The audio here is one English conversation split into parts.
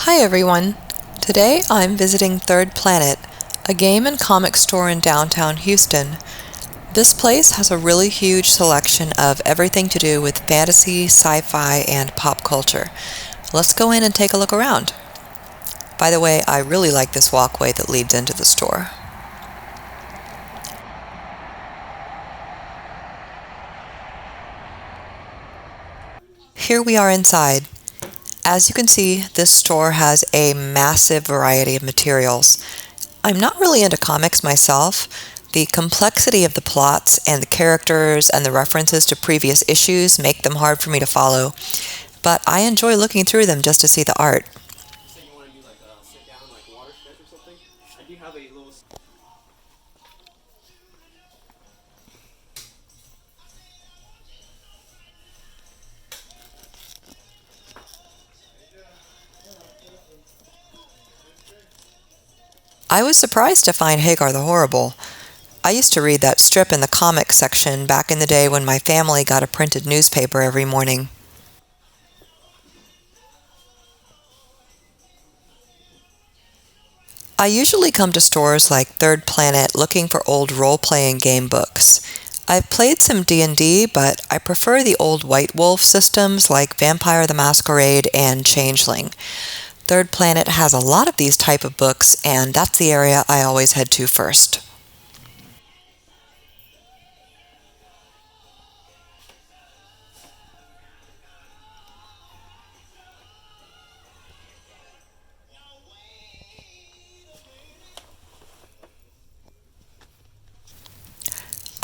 Hi everyone! Today I'm visiting Third Planet, a game and comic store in downtown Houston. This place has a really huge selection of everything to do with fantasy, sci-fi, and pop culture. Let's go in and take a look around. By the way, I really like this walkway that leads into the store. Here we are inside. As you can see, this store has a massive variety of materials. I'm not really into comics myself. The complexity of the plots and the characters and the references to previous issues make them hard for me to follow, but I enjoy looking through them just to see the art. I was surprised to find Hagar the Horrible. I used to read that strip in the comics section back in the day when my family got a printed newspaper every morning. I usually come to stores like Third Planet looking for old role-playing game books. I've played some D&D, but I prefer the old White Wolf systems like Vampire the Masquerade and Changeling. Third Planet has a lot of these type of books, and that's the area I always head to first.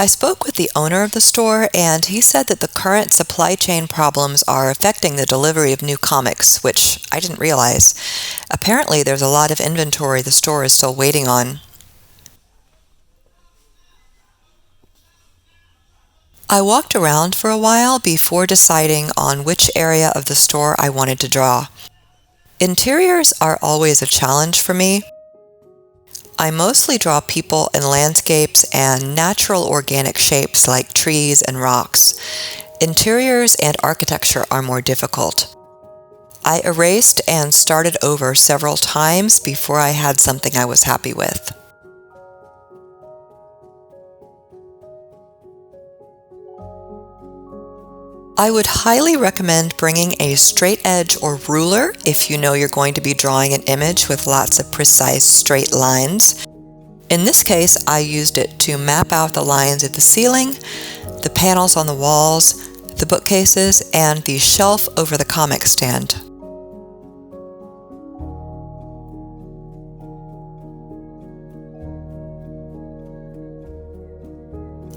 I spoke with the owner of the store, and he said that the current supply chain problems are affecting the delivery of new comics, which I didn't realize. Apparently, there's a lot of inventory the store is still waiting on. I walked around for a while before deciding on which area of the store I wanted to draw. Interiors are always a challenge for me. I mostly draw people and landscapes and natural organic shapes like trees and rocks. Interiors and architecture are more difficult. I erased and started over several times before I had something I was happy with. I would highly recommend bringing a straight edge or ruler if you know you're going to be drawing an image with lots of precise straight lines. In this case, I used it to map out the lines of the ceiling, the panels on the walls, the bookcases, and the shelf over the comic stand.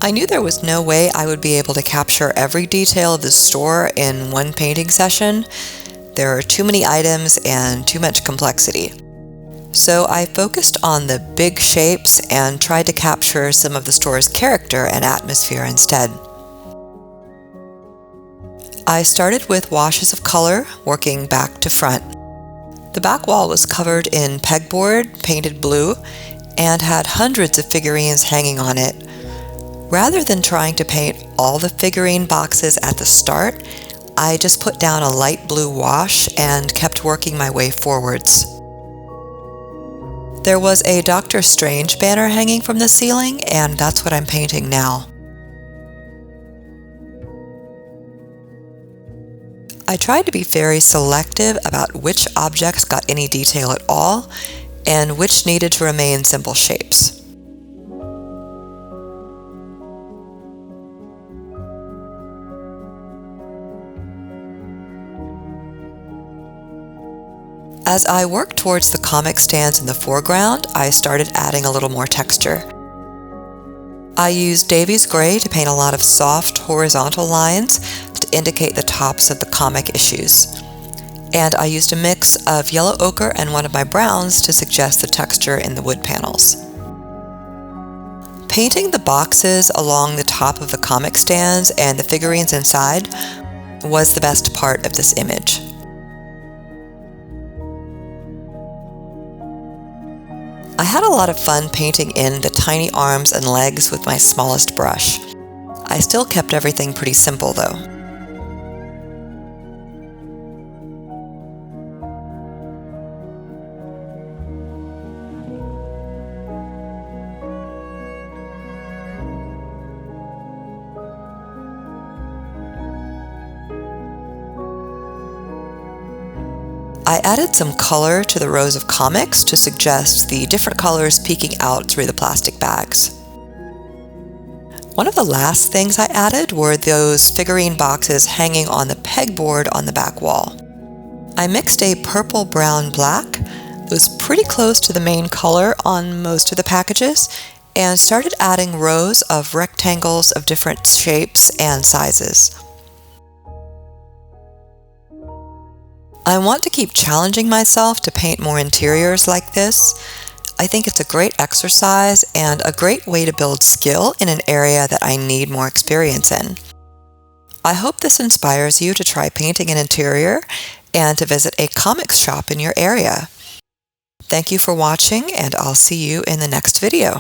I knew there was no way I would be able to capture every detail of the store in one painting session. There are too many items and too much complexity. So I focused on the big shapes and tried to capture some of the store's character and atmosphere instead. I started with washes of color, working back to front. The back wall was covered in pegboard, painted blue, and had hundreds of figurines hanging on it. Rather than trying to paint all the figurine boxes at the start, I just put down a light blue wash and kept working my way forwards. There was a Doctor Strange banner hanging from the ceiling, and that's what I'm painting now. I tried to be very selective about which objects got any detail at all, and which needed to remain simple shapes. As I worked towards the comic stands in the foreground, I started adding a little more texture. I used Davies Gray to paint a lot of soft horizontal lines to indicate the tops of the comic issues. And I used a mix of yellow ochre and one of my browns to suggest the texture in the wood panels. Painting the boxes along the top of the comic stands and the figurines inside was the best part of this image. I had a lot of fun painting in the tiny arms and legs with my smallest brush. I still kept everything pretty simple though. I added some color to the rows of comics to suggest the different colors peeking out through the plastic bags. One of the last things I added were those figurine boxes hanging on the pegboard on the back wall. I mixed a purple, brown, black that was pretty close to the main color on most of the packages, and started adding rows of rectangles of different shapes and sizes. I want to keep challenging myself to paint more interiors like this. I think it's a great exercise and a great way to build skill in an area that I need more experience in. I hope this inspires you to try painting an interior and to visit a comics shop in your area. Thank you for watching, and I'll see you in the next video.